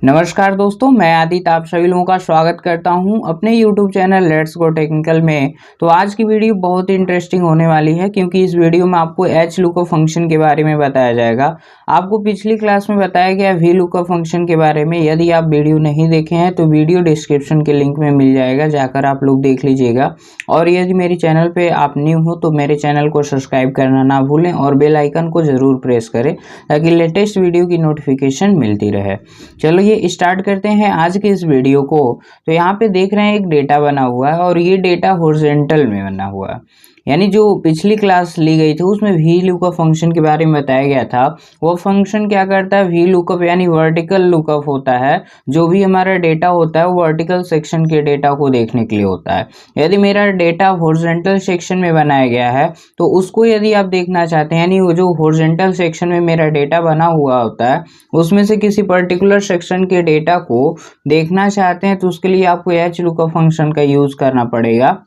नमस्कार दोस्तों, मैं आदित्य आप सभी लोगों का स्वागत करता हूं अपने YouTube channel let's go technical में। तो आज की वीडियो बहुत ही इंटरेस्टिंग होने वाली है क्योंकि इस वीडियो में आपको एच लुकअप फंक्शन के बारे में बताया जाएगा। आपको पिछली क्लास में बताया गया वी लुकअप फंक्शन के बारे में। यदि आप वीडियो नहीं देखे हैं तो वीडियो डिस्क्रिप्शन के लिंक में मिल जाएगा, जाकर आप लोग देख लीजिएगा। और यदि मेरे चैनल पर आप न्यू हो तो मेरे चैनल को सब्सक्राइब करना ना भूलें और बेल आइकन को ज़रूर प्रेस करें ताकि लेटेस्ट वीडियो की नोटिफिकेशन मिलती रहे। चलो ये स्टार्ट करते हैं आज के इस वीडियो को। तो यहाँ पे देख रहे हैं एक डेटा बना हुआ है और ये डेटा हॉरिजॉन्टल में बना हुआ है, यानी जो पिछली क्लास ली गई थी उसमें वी लुकअप फंक्शन के बारे में बताया गया था। वो फंक्शन क्या करता है, वी लुकअप यानी वर्टिकल लुकअप होता है। जो भी हमारा डेटा होता है वो वर्टिकल सेक्शन के डेटा को देखने के लिए होता है। यदि मेरा डेटा हॉरिजॉन्टल सेक्शन में बनाया गया है तो उसको यदि आप देखना चाहते हैं, यानी वो जो हॉरिजॉन्टल सेक्शन में मेरा डेटा बना हुआ होता है उसमें से किसी पर्टिकुलर सेक्शन के डेटा को देखना चाहते हैं तो उसके लिए आपको एच लुकअप फंक्शन का यूज़ करना पड़ेगा।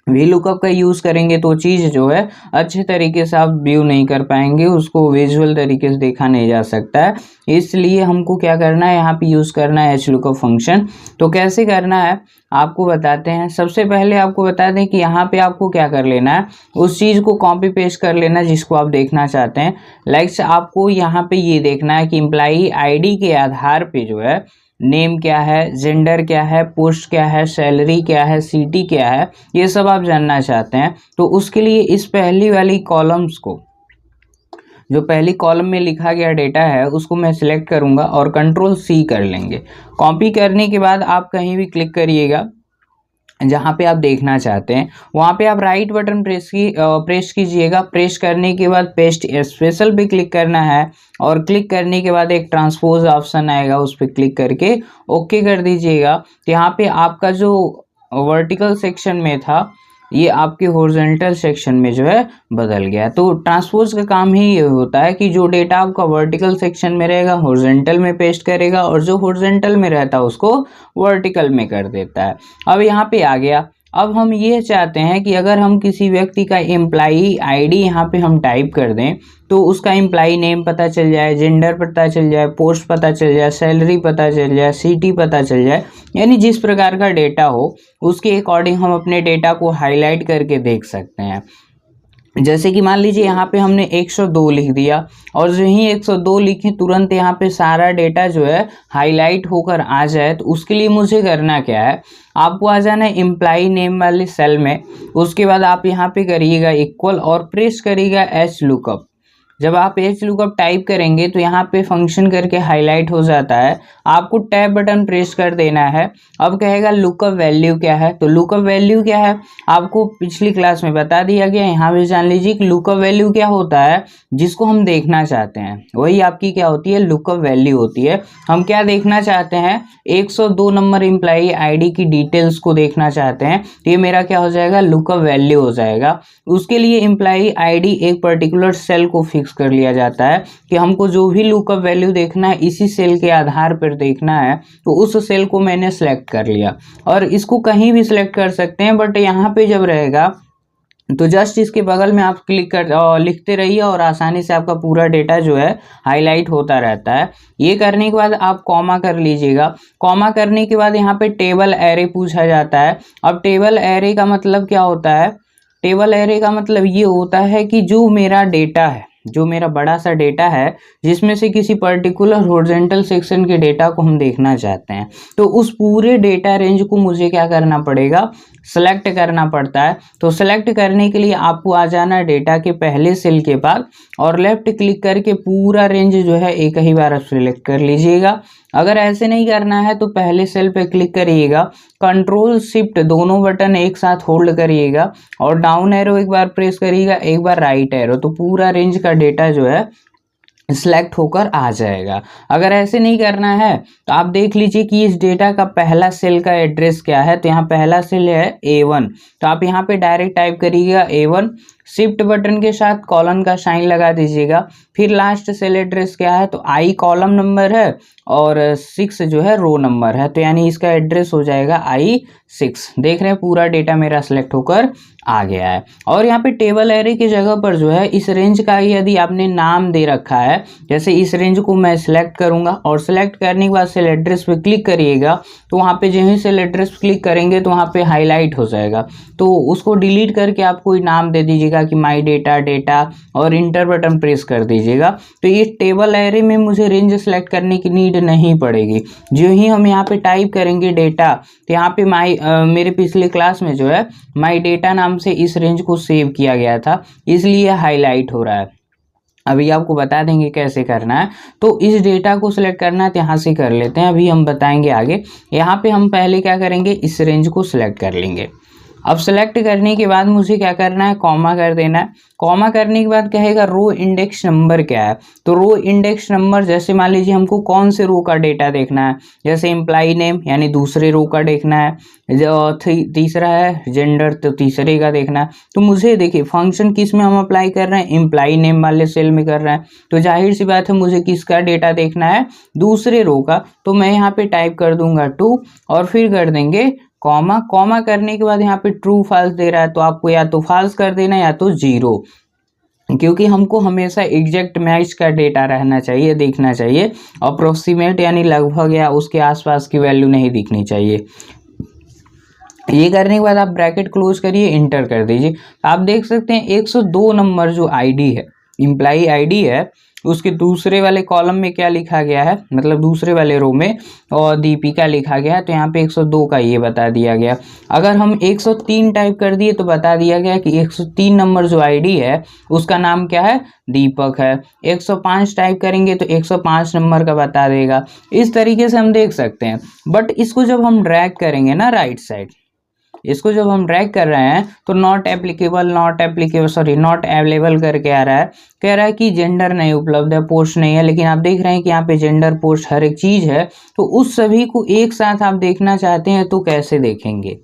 वी लुकअप का यूज़ करेंगे तो चीज़ जो है अच्छे तरीके से आप व्यू नहीं कर पाएंगे, उसको विजुअल तरीके से देखा नहीं जा सकता है। इसलिए हमको क्या करना है, यहाँ पे यूज़ करना है एच लुकअप फंक्शन। तो कैसे करना है आपको बताते हैं। सबसे पहले आपको बता दें कि यहाँ पे आपको क्या कर लेना है, उस चीज़ को कॉपी पेस्ट कर लेना जिसको आप देखना चाहते हैं। लाइक आपको यहाँ पे ये देखना है कि एम्प्लॉई आईडी के आधार पे जो है नेम क्या है, जेंडर क्या है, पोस्ट क्या है, सैलरी क्या है, सिटी क्या है, ये सब आप जानना चाहते हैं। तो उसके लिए इस पहली वाली कॉलम्स को, जो पहली कॉलम में लिखा गया डेटा है उसको मैं सिलेक्ट करूंगा और कंट्रोल सी कर लेंगे। कॉपी करने के बाद आप कहीं भी क्लिक करिएगा जहाँ पे आप देखना चाहते हैं, वहाँ पे आप राइट बटन प्रेस कीजिएगा। प्रेस करने के बाद पेस्ट स्पेशल पे क्लिक करना है और क्लिक करने के बाद एक ट्रांसपोज ऑप्शन आएगा, उस पर क्लिक करके ओके कर दीजिएगा। तो यहाँ पे आपका जो वर्टिकल सेक्शन में था ये आपके हॉरिजॉन्टल सेक्शन में जो है बदल गया। तो ट्रांसपोज का काम ही ये होता है कि जो डेटा आपका वर्टिकल सेक्शन में रहेगा हॉरिजॉन्टल में पेस्ट करेगा और जो हॉरिजॉन्टल में रहता है उसको वर्टिकल में कर देता है। अब यहाँ पे आ गया। अब हम ये चाहते हैं कि अगर हम किसी व्यक्ति का एम्प्लॉई आईडी यहाँ पे हम टाइप कर दें तो उसका एम्प्लॉई नेम पता चल जाए, जेंडर पता चल जाए, पोस्ट पता चल जाए, सैलरी पता चल जाए, सिटी पता चल जाए, यानी जिस प्रकार का डेटा हो उसके अकॉर्डिंग हम अपने डेटा को हाईलाइट करके देख सकते हैं। जैसे कि मान लीजिए यहाँ पे हमने 102 लिख दिया और जो ही 102 लिखे तुरंत यहाँ पे सारा डेटा जो है हाईलाइट होकर आ जाए। तो उसके लिए मुझे करना क्या है, आपको आ जाना है एम्प्लॉई नेम वाले सेल में। उसके बाद आप यहाँ पे करिएगा इक्वल और प्रेस करिएगा एच लुकअप। जब आप एच लुकअप टाइप करेंगे तो यहाँ पे फंक्शन करके हाईलाइट हो जाता है। आपको टैब बटन प्रेस कर देना है। अब कहेगा लुकअप वैल्यू क्या है, तो लुकअप वैल्यू क्या है आपको पिछली क्लास में बता दिया गया। यहाँ पे जान लीजिए कि लुकअप वैल्यू क्या होता है, जिसको हम देखना चाहते हैं वही आपकी क्या होती है, लुकअप वैल्यू होती है। हम क्या देखना चाहते हैं, 102 नंबर एम्प्लॉई आईडी की डिटेल्स को देखना चाहते हैं, तो ये मेरा क्या हो जाएगा, लुकअप वैल्यू हो जाएगा। उसके लिए एम्प्लॉई आईडी एक पर्टिकुलर सेल को फिक्स कर लिया जाता है कि हमको जो भी लुकअप वैल्यू देखना है इसी सेल के आधार पर देखना है। तो उस सेल को मैंने सेलेक्ट कर लिया और इसको कहीं भी सिलेक्ट कर सकते हैं, बट यहाँ पे जब रहेगा तो जस्ट इसके बगल में आप क्लिक कर लिखते रहिए और आसानी से आपका पूरा डेटा जो है हाईलाइट होता रहता है। ये करने के बाद आप कॉमा कर लीजिएगा। कॉमा करने के बाद यहाँ पे टेबल एरे पूछा जाता है। अब टेबल एरे का मतलब क्या होता है, टेबल एरे का मतलब ये होता है कि जो मेरा डेटा है, जो मेरा बड़ा सा डेटा है जिसमें से किसी पर्टिकुलर हॉरिजॉन्टल सेक्शन के डेटा को हम देखना चाहते हैं, तो उस पूरे डेटा रेंज को मुझे क्या करना पड़ेगा, सेलेक्ट करना पड़ता है। तो सेलेक्ट करने के लिए आपको आ जाना डेटा के पहले सेल के पास और लेफ्ट क्लिक करके पूरा रेंज जो है एक ही बार आप सिलेक्ट कर लीजिएगा। अगर ऐसे नहीं करना है तो पहले सेल पे क्लिक करिएगा, कंट्रोल शिफ्ट दोनों बटन एक साथ होल्ड करिएगा और डाउन एरो एक बार प्रेस करिएगा, एक बार राइट एरो, तो पूरा रेंज का डेटा जो है सिलेक्ट होकर आ जाएगा। अगर ऐसे नहीं करना है तो आप देख लीजिए कि इस डेटा का पहला सेल का एड्रेस क्या है। तो यहाँ पहला सेल है A1, तो आप यहाँ पे डायरेक्ट टाइप करिएगा A1, शिफ्ट बटन के साथ कॉलन का साइन लगा दीजिएगा। फिर लास्ट सेल एड्रेस क्या है, तो आई कॉलम नंबर है और 6 जो है रो नंबर है, तो यानी इसका एड्रेस हो जाएगा I6। देख रहे हैं पूरा डेटा मेरा सिलेक्ट होकर आ गया है। और यहाँ पे टेबल एरे की जगह पर जो है इस रेंज का यदि आपने नाम दे रखा है, जैसे इस रेंज को मैं सिलेक्ट करूंगा और सिलेक्ट करने के बाद सेल एड्रेस पे क्लिक करिएगा, तो वहाँ पे जो ही सेल एड्रेस क्लिक करेंगे तो वहाँ पे हाईलाइट हो जाएगा, तो उसको डिलीट करके आप कोई नाम दे दीजिएगा कि माई डेटा डेटा और इंटर बटन प्रेस कर दीजिएगा। तो ये टेबल एरे में मुझे रेंज सेलेक्ट करने की नीड नहीं पड़ेगी। जो ही हम यहाँ पे टाइप करेंगे डेटा, तो यहाँ पे मेरे पिछले क्लास में जो है माई डेटा नाम से इस रेंज को सेव किया गया था, इसलिए हाईलाइट हो रहा है। अभी आपको बता देंगे कैसे करना है। तो इस डेटा को सिलेक्ट करना है तो यहाँ से कर लेते हैं, अभी हम बताएंगे आगे। यहाँ पे हम पहले क्या करेंगे, इस रेंज को सिलेक्ट कर लेंगे। अब सेलेक्ट करने के बाद मुझे क्या करना है, कॉमा कर देना है। कॉमा करने के बाद कहेगा रो इंडेक्स नंबर क्या है, तो रो इंडेक्स नंबर जैसे मान लीजिए हमको कौन से रो का डेटा देखना है, जैसे एम्प्लॉय नेम यानी दूसरे रो का देखना है, जो तीसरा है जेंडर तो तीसरे का देखना है। तो मुझे देखिए फंक्शन किस में हम अप्लाई कर रहे हैं, एम्प्लॉय नेम वाले सेल में कर रहे हैं, तो जाहिर सी बात है मुझे किसका डेटा देखना है, दूसरे रो का। तो मैं यहाँ पे टाइप कर दूंगा 2 और फिर कर देंगे कॉमा। कॉमा करने के बाद यहाँ पे ट्रू फॉल्स दे रहा है, तो आपको या तो फॉल्स कर देना या तो 0, क्योंकि हमको हमेशा एग्जैक्ट मैच का डेटा रहना चाहिए, देखना चाहिए। अप्रोक्सीमेट यानी लगभग या उसके आसपास की वैल्यू नहीं दिखनी चाहिए। ये करने के बाद आप ब्रैकेट क्लोज करिए, इंटर कर दीजिए। आप देख सकते हैं 102 नंबर जो आईडी है, एम्प्लॉय आईडी है, उसके दूसरे वाले कॉलम में क्या लिखा गया है, मतलब दूसरे वाले रो में और दीपिका लिखा गया है, तो यहाँ पे 102 का ये बता दिया गया। अगर हम 103 टाइप कर दिए तो बता दिया गया कि 103 नंबर जो आईडी है उसका नाम क्या है, दीपक है। 105 टाइप करेंगे तो 105 नंबर का बता देगा। इस तरीके से हम देख सकते हैं। बट इसको जब हम ड्रैग करेंगे ना राइट साइड, इसको जब हम ड्रैग कर रहे हैं तो नॉट अवेलेबल करके आ रहा है, कह रहा है कि जेंडर नहीं उपलब्ध है, पोस्ट नहीं है। लेकिन आप देख रहे हैं कि यहाँ पे जेंडर पोस्ट हर एक चीज है, तो उस सभी को एक साथ आप देखना चाहते हैं तो कैसे देखेंगे।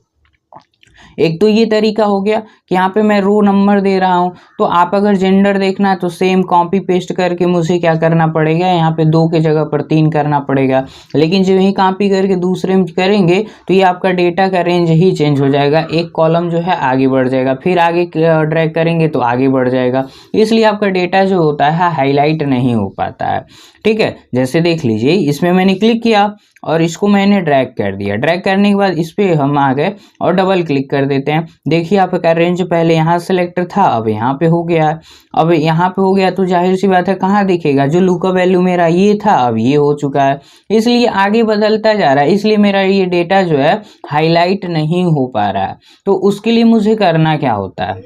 एक तो ये तरीका हो गया कि यहाँ पे मैं रो नंबर दे रहा हूँ, तो आप अगर जेंडर देखना है तो सेम कॉपी पेस्ट करके मुझे क्या करना पड़ेगा, यहाँ पे 2 के जगह पर 3 करना पड़ेगा। लेकिन जब यही कॉपी करके दूसरे में करेंगे तो ये आपका डेटा का रेंज ही चेंज हो जाएगा, एक कॉलम जो है आगे बढ़ जाएगा, फिर आगे ड्रैग करेंगे तो आगे बढ़ जाएगा, इसलिए आपका डेटा जो होता है हाईलाइट नहीं हो पाता है। ठीक है, जैसे देख लीजिए इसमें मैंने क्लिक किया और इसको मैंने ड्रैग कर दिया। ड्रैग करने के बाद इस पे हम आ गए और डबल क्लिक कर देते हैं। देखिए आपका रेंज पहले यहाँ सेलेक्ट था, अब यहाँ पे हो गया है। अब यहाँ पे हो गया तो जाहिर सी बात है कहाँ दिखेगा, जो लुकअप वैल्यू मेरा ये था अब ये हो चुका है, इसलिए आगे बदलता जा रहा है, इसलिए मेरा ये डेटा जो है हाईलाइट नहीं हो पा रहा है। तो उसके लिए मुझे करना क्या होता है,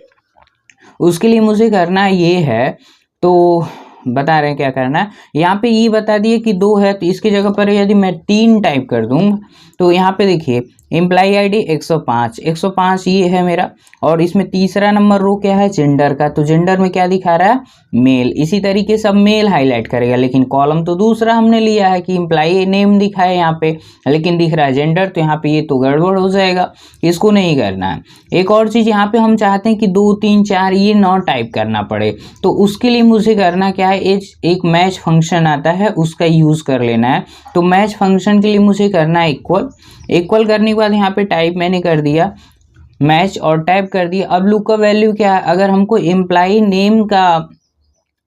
उसके लिए मुझे करना ये है, तो बता रहे हैं क्या करना है। यहाँ पे ये बता दिए कि 2 है, तो इसकी जगह पर यदि मैं 3 टाइप कर दूँ तो यहाँ पे देखिए एम्प्लॉय आईडी 105 ये है मेरा, और इसमें तीसरा नंबर रो क्या है, जेंडर का, तो जेंडर में क्या दिखा रहा है, मेल। इसी तरीके से अब मेल हाईलाइट करेगा, लेकिन कॉलम तो दूसरा हमने लिया है कि एम्प्लॉय नेम दिखा है यहाँ पे, लेकिन दिख रहा है जेंडर, तो यहाँ पे ये तो गड़बड़ हो जाएगा, इसको नहीं करना है। एक और चीज़ यहाँ पे हम चाहते हैं कि 2 3 4 ये ना टाइप करना पड़े, तो उसके लिए मुझे करना क्या है, एक मैच फंक्शन आता है उसका यूज़ कर लेना है। तो मैच फंक्शन के लिए मुझे करना है इक्वल करने के बाद यहाँ पे टाइप मैंने कर दिया मैच और टाइप कर दिया। अब लुकअप वैल्यू क्या है, अगर हमको एम्प्लॉय नेम का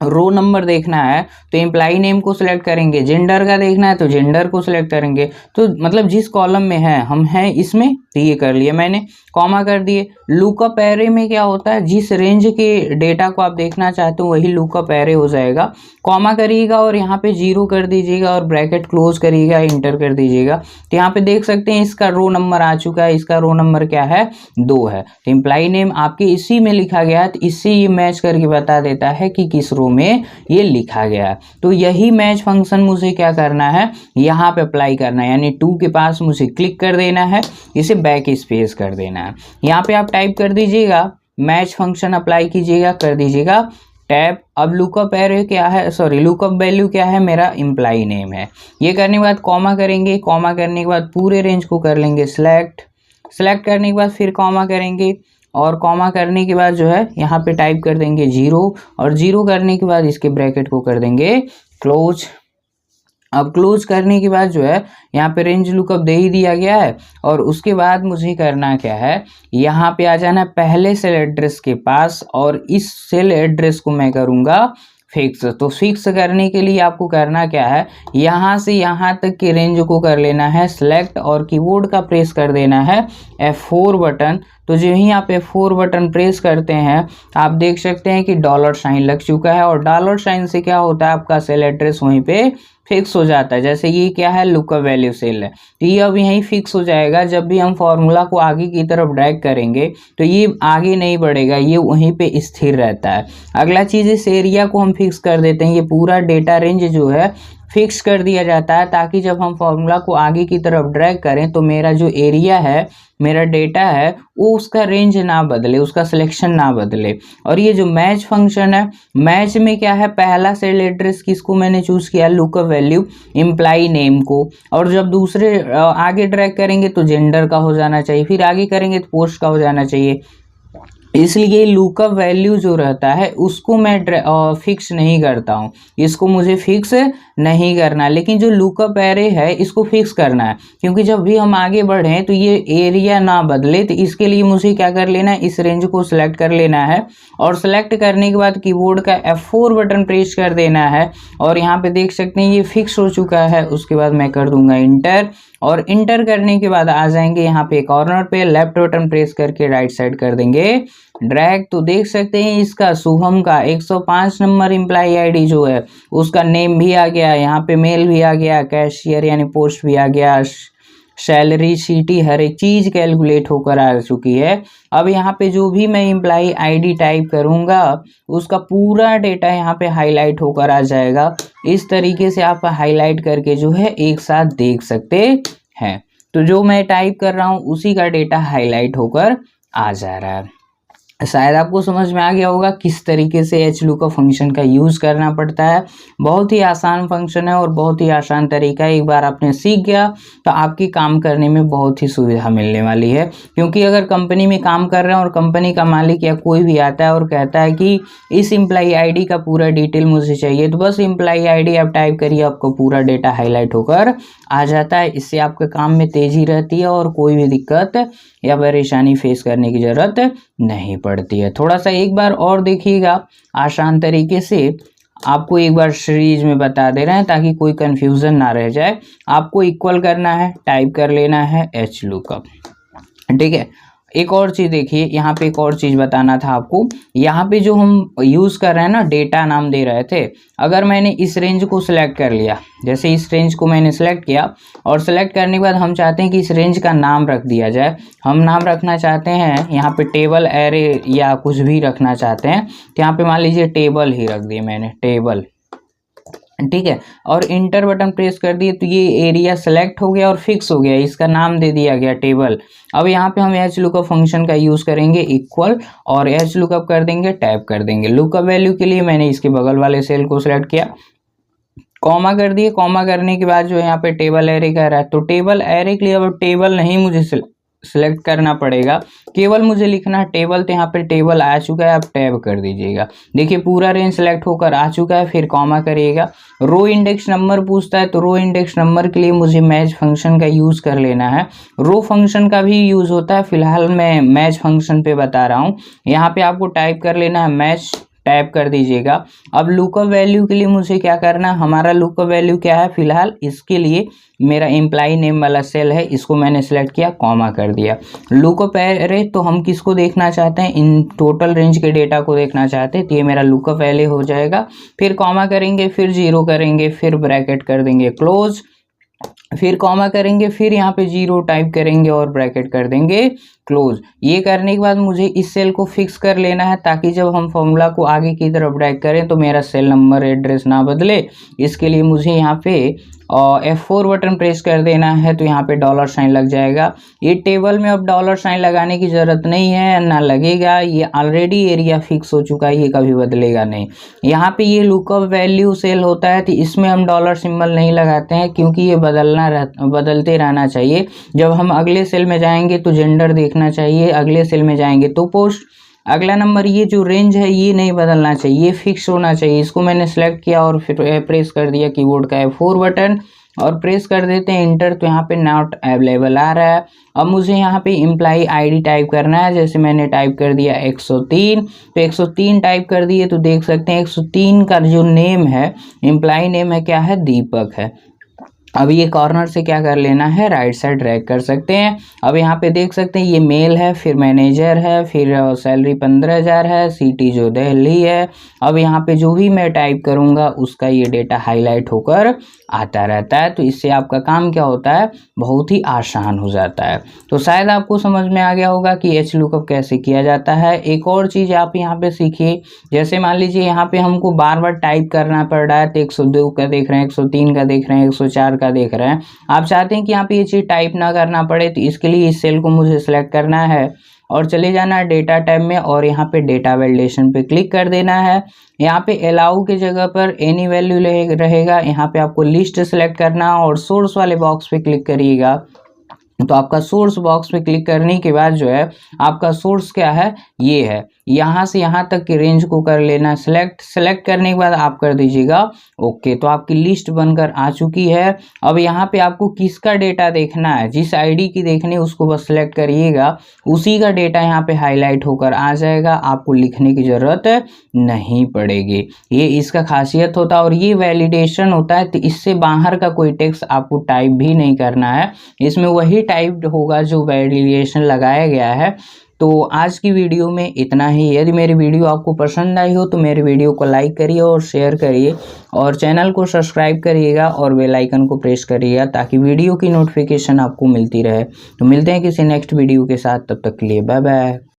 रो नंबर देखना है तो एम्प्लॉय नेम को सिलेक्ट करेंगे, जेंडर का देखना है तो जेंडर को सिलेक्ट करेंगे, तो मतलब जिस कॉलम में है हम हैं इसमें, तो ये कर लिया मैंने, कॉमा कर दिए। लुकअप एरे में क्या होता है, जिस रेंज के डेटा को आप देखना चाहते हो वही लुकअप एरे हो जाएगा। कॉमा करिएगा और यहाँ पे 0 कर दीजिएगा और ब्रैकेट क्लोज करिएगा, इंटर कर दीजिएगा। तो यहाँ पे देख सकते हैं इसका रो नंबर आ चुका है, इसका रो नंबर क्या है, 2 है। तो एम्प्लॉय नेम आपके इसी में लिखा गया है, तो इससे ये मैच करके बता देता है कि किस रो में ये लिखा गया है। तो यही मैच फंक्शन मुझे क्या करना है, यहाँ पे अप्लाई करना है, यानी 2 के पास मुझे क्लिक कर देना है, इसे बैक स्पेस कर देना है। यहाँ पे आप टाइप कर दीजिएगा मैच फंक्शन अप्लाई कीजिएगा, कर दीजिएगा टैब। अब लुकअप एरे क्या है, सॉरी लुकअप वैल्यू क्या है, मेरा एम्प्लॉय नेम है। ये करने के बाद कॉमा करेंगे, कॉमा करने के बाद पूरे रेंज को कर लेंगे सिलेक्ट करने के बाद फिर कॉमा करेंगे और कॉमा करने के बाद जो है यहाँ पे टाइप कर देंगे 0 और 0 करने के बाद इसके ब्रैकेट को कर देंगे क्लोज। अब क्लोज करने के बाद जो है यहाँ पे रेंज लुकअप दे ही दिया गया है और उसके बाद मुझे करना क्या है, यहाँ पे आ जाना पहले सेल एड्रेस के पास और इस सेल एड्रेस को मैं करूँगा फिक्स। तो फिक्स करने के लिए आपको करना क्या है, यहाँ से यहाँ तक की रेंज को कर लेना है सिलेक्ट और कीबोर्ड का प्रेस कर देना है F4 बटन। तो जो ही आप F4 बटन प्रेस करते हैं आप देख सकते हैं कि डॉलर साइन लग चुका है और डॉलर साइन से क्या होता है, आपका सेल एड्रेस वहीं पे फिक्स हो जाता है। जैसे ये क्या है, लुकअप वैल्यू सेल है, तो ये अब यहीं फिक्स हो जाएगा। जब भी हम फॉर्मूला को आगे की तरफ ड्रैग करेंगे तो ये आगे नहीं बढ़ेगा, ये वहीं पे स्थिर रहता है। अगला चीज़ इस एरिया को हम फिक्स कर देते हैं, ये पूरा डेटा रेंज जो है फिक्स कर दिया जाता है ताकि जब हम फॉर्मूला को आगे की तरफ ड्रैग करें तो मेरा जो एरिया है, मेरा डेटा है, वो उसका रेंज ना बदले, उसका सिलेक्शन ना बदले। और ये जो मैच फंक्शन है, मैच में क्या है, पहला सेल एड्रेस किसको मैंने चूज किया, लुकअप वैल्यू एम्प्लॉय नेम को, और जब दूसरे आगे ड्रैग करेंगे तो जेंडर का हो जाना चाहिए, फिर आगे करेंगे तो पोस्ट का हो जाना चाहिए। इसलिए लुकअप वैल्यू जो रहता है उसको मैं फिक्स नहीं करता हूँ, इसको मुझे फिक्स नहीं करना, लेकिन जो लुकअप एरे है इसको फिक्स करना है, क्योंकि जब भी हम आगे बढ़ें तो ये एरिया ना बदले। तो इसके लिए मुझे क्या कर लेना है, इस रेंज को सिलेक्ट कर लेना है और सिलेक्ट करने के बाद कीबोर्ड का F4 बटन प्रेस कर देना है और यहाँ पे देख सकते हैं ये फिक्स हो चुका है। उसके बाद मैं कर दूंगा इंटर और इंटर करने के बाद आ जाएंगे यहाँ पे कॉर्नर पे, लेफ्ट बटन प्रेस करके राइट साइड कर देंगे ड्रैग। तो देख सकते हैं इसका शुभम का 105 नंबर एम्प्लॉय आईडी जो है उसका नेम भी आ गया, यहाँ पे मेल भी आ गया, कैशियर यानी पोस्ट भी आ गया, सैलरी सीटी हर एक चीज़ कैलकुलेट होकर आ चुकी है। अब यहाँ पे जो भी मैं एम्प्लॉय आईडी टाइप करूँगा उसका पूरा डेटा यहाँ पे हाईलाइट होकर आ जाएगा। इस तरीके से आप हाईलाइट करके जो है एक साथ देख सकते हैं। तो जो मैं टाइप कर रहा हूँ उसी का डेटा हाईलाइट होकर आ जा रहा है। शायद आपको समझ में आ गया होगा किस तरीके से HLOOKUP फंक्शन का यूज़ करना पड़ता है। बहुत ही आसान फंक्शन है और बहुत ही आसान तरीका है। एक बार आपने सीख गया तो आपकी काम करने में बहुत ही सुविधा मिलने वाली है, क्योंकि अगर कंपनी में काम कर रहे हैं और कंपनी का मालिक या कोई भी आता है और कहता है कि इस एम्प्लॉय आईडी का पूरा डिटेल मुझे चाहिए, तो बस एम्प्लॉय आईडी आप टाइप करिए, आपको पूरा डेटा हाईलाइट होकर आ जाता है। इससे आपके काम में तेज़ी रहती है और कोई भी दिक्कत या परेशानी फेस करने की ज़रूरत नहीं पड़ती है। थोड़ा सा एक बार और देखिएगा, आसान तरीके से आपको एक बार सीरीज में बता दे रहे हैं ताकि कोई कंफ्यूजन ना रह जाए। आपको इक्वल करना है, टाइप कर लेना है HLOOKUP, ठीक है। एक और चीज़ देखिए, यहाँ पे एक और चीज़ बताना था आपको। यहाँ पे जो हम यूज़ कर रहे हैं ना, डेटा नाम दे रहे थे, अगर मैंने इस रेंज को सिलेक्ट कर लिया, जैसे इस रेंज को मैंने सिलेक्ट किया और सिलेक्ट करने के बाद हम चाहते हैं कि इस रेंज का नाम रख दिया जाए। हम नाम रखना चाहते हैं यहाँ पे टेबल एरे या कुछ भी रखना चाहते हैं, तो यहाँ पे मान लीजिए टेबल ही रख दिया मैंने, टेबल, ठीक है। और इंटर बटन प्रेस कर दिए तो ये एरिया सेलेक्ट हो गया और फिक्स हो गया, इसका नाम दे दिया गया टेबल। अब यहाँ पे हम HLOOKUP फंक्शन का यूज़ करेंगे इक्वल और HLOOKUP कर देंगे, टैप कर देंगे। लुकअप वैल्यू के लिए मैंने इसके बगल वाले सेल को सिलेक्ट किया, कॉमा कर दिए। कॉमा करने के बाद जो है यहाँ पे टेबल एरे कह रहा है, तो टेबल एरे के लिए अब टेबल नहीं मुझे सिलेक्ट करना पड़ेगा, केवल मुझे लिखना है टेबल। तो यहाँ पे टेबल आ चुका है, आप टैब कर दीजिएगा। देखिए पूरा रेंज सेलेक्ट होकर आ चुका है। फिर कॉमा करिएगा। रो इंडेक्स नंबर पूछता है, तो रो इंडेक्स नंबर के लिए मुझे मैच फंक्शन का यूज़ कर लेना है। रो फंक्शन का भी यूज़ होता है, फिलहाल मैं मैच फंक्शन पे बता रहा हूँ। यहाँ पे आपको टाइप कर लेना है मैच, टैप कर दीजिएगा। अब लुकअप वैल्यू के लिए मुझे क्या करना है, हमारा लुकअप वैल्यू क्या है फिलहाल, इसके लिए मेरा एम्प्लॉय नेम वाला सेल है, इसको मैंने सेलेक्ट किया, कॉमा कर दिया। लुकअप एरे तो हम किसको देखना चाहते हैं, इन टोटल रेंज के डेटा को देखना चाहते हैं, तो ये मेरा लुकअप एरे हो जाएगा। फिर कॉमा करेंगे, फिर 0 करेंगे, फिर ब्रैकेट कर देंगे क्लोज, फिर कॉमा करेंगे, फिर यहाँ पे 0 टाइप करेंगे और ब्रैकेट कर देंगे क्लोज। ये करने के बाद मुझे इस सेल को फिक्स कर लेना है ताकि जब हम फॉर्मूला को आगे की तरफ ड्रैग करें तो मेरा सेल नंबर एड्रेस ना बदले। इसके लिए मुझे यहाँ पे और F4 बटन प्रेस कर देना है तो यहाँ पे डॉलर साइन लग जाएगा। ये टेबल में अब डॉलर साइन लगाने की ज़रूरत नहीं है, ना लगेगा, ये ऑलरेडी एरिया फिक्स हो चुका है, ये कभी बदलेगा नहीं। यहाँ पे ये लुकअप वैल्यू सेल होता है तो इसमें हम डॉलर सिंबल नहीं लगाते हैं क्योंकि ये बदलते रहना चाहिए। जब हम अगले सेल में जाएंगे तो जेंडर देखना चाहिए, अगले सेल में जाएंगे तो पोस्ट। अगला नंबर ये जो रेंज है ये नहीं बदलना चाहिए, ये फिक्स होना चाहिए। इसको मैंने सेलेक्ट किया और फिर प्रेस कर दिया कीबोर्ड का F4 बटन और प्रेस कर देते हैं इंटर, तो यहाँ पे नॉट अवेलेबल आ रहा है। अब मुझे यहाँ पे एम्प्लॉई आईडी टाइप करना है, जैसे मैंने टाइप कर दिया 103, तो 103 टाइप कर दिए तो देख सकते हैं 103 का जो नेम है, एम्प्लॉई नेम है, क्या है, दीपक है। अब ये कॉर्नर से क्या कर लेना है, राइट साइड ड्रैग कर सकते हैं। अब यहाँ पे देख सकते हैं ये मेल है, फिर मैनेजर है, फिर सैलरी 15,000 है, सिटी जो दिल्ली है। अब यहाँ पे जो भी मैं टाइप करूँगा उसका ये डेटा हाईलाइट होकर आता रहता है, तो इससे आपका काम क्या होता है, बहुत ही आसान हो जाता है। तो शायद आपको समझ में आ गया होगा कि एच लुकअप कैसे किया जाता है। एक और चीज़ आप यहाँ पे सीखिए, जैसे मान लीजिए यहाँ पे हमको बार बार टाइप करना पड़ रहा है, तो 102 का देख रहे हैं, 103 का देख रहे हैं, 104 का देख रहे हैं। आप चाहते हैं कि यहाँ पे ये चीज़ टाइप ना करना पड़े, तो इसके लिए इस सेल को मुझे सेलेक्ट करना है और चले जाना है डेटा टैब में और यहाँ पे डेटा वैलिडेशन पे क्लिक कर देना है। यहाँ पे अलाउ के जगह पर एनी वैल्यू रहेगा, यहाँ पे आपको लिस्ट सेलेक्ट करना और सोर्स वाले बॉक्स पे क्लिक करिएगा। तो आपका सोर्स बॉक्स पे क्लिक करने के बाद जो है आपका सोर्स क्या है, ये है, यहाँ से यहाँ तक की रेंज को कर लेना सेलेक्ट करने के बाद आप कर दीजिएगा ओके। तो आपकी लिस्ट बनकर आ चुकी है। अब यहाँ पे आपको किसका डेटा देखना है, जिस आईडी की देखनी है उसको बस सेलेक्ट करिएगा, उसी का डेटा यहाँ पे हाईलाइट होकर आ जाएगा, आपको लिखने की ज़रूरत नहीं पड़ेगी। ये इसका खासियत होता है और ये वैलिडेशन होता है, तो इससे बाहर का कोई टेक्स्ट आपको टाइप भी नहीं करना है, इसमें वही टाइप होगा जो वैलिडेशन लगाया गया है। तो आज की वीडियो में इतना ही। यदि मेरी वीडियो आपको पसंद आई हो तो मेरी वीडियो को लाइक करिए और शेयर करिए और चैनल को सब्सक्राइब करिएगा और बेल आइकन को प्रेस करिएगा ताकि वीडियो की नोटिफिकेशन आपको मिलती रहे। तो मिलते हैं किसी नेक्स्ट वीडियो के साथ, तब तक के लिए बाय बाय।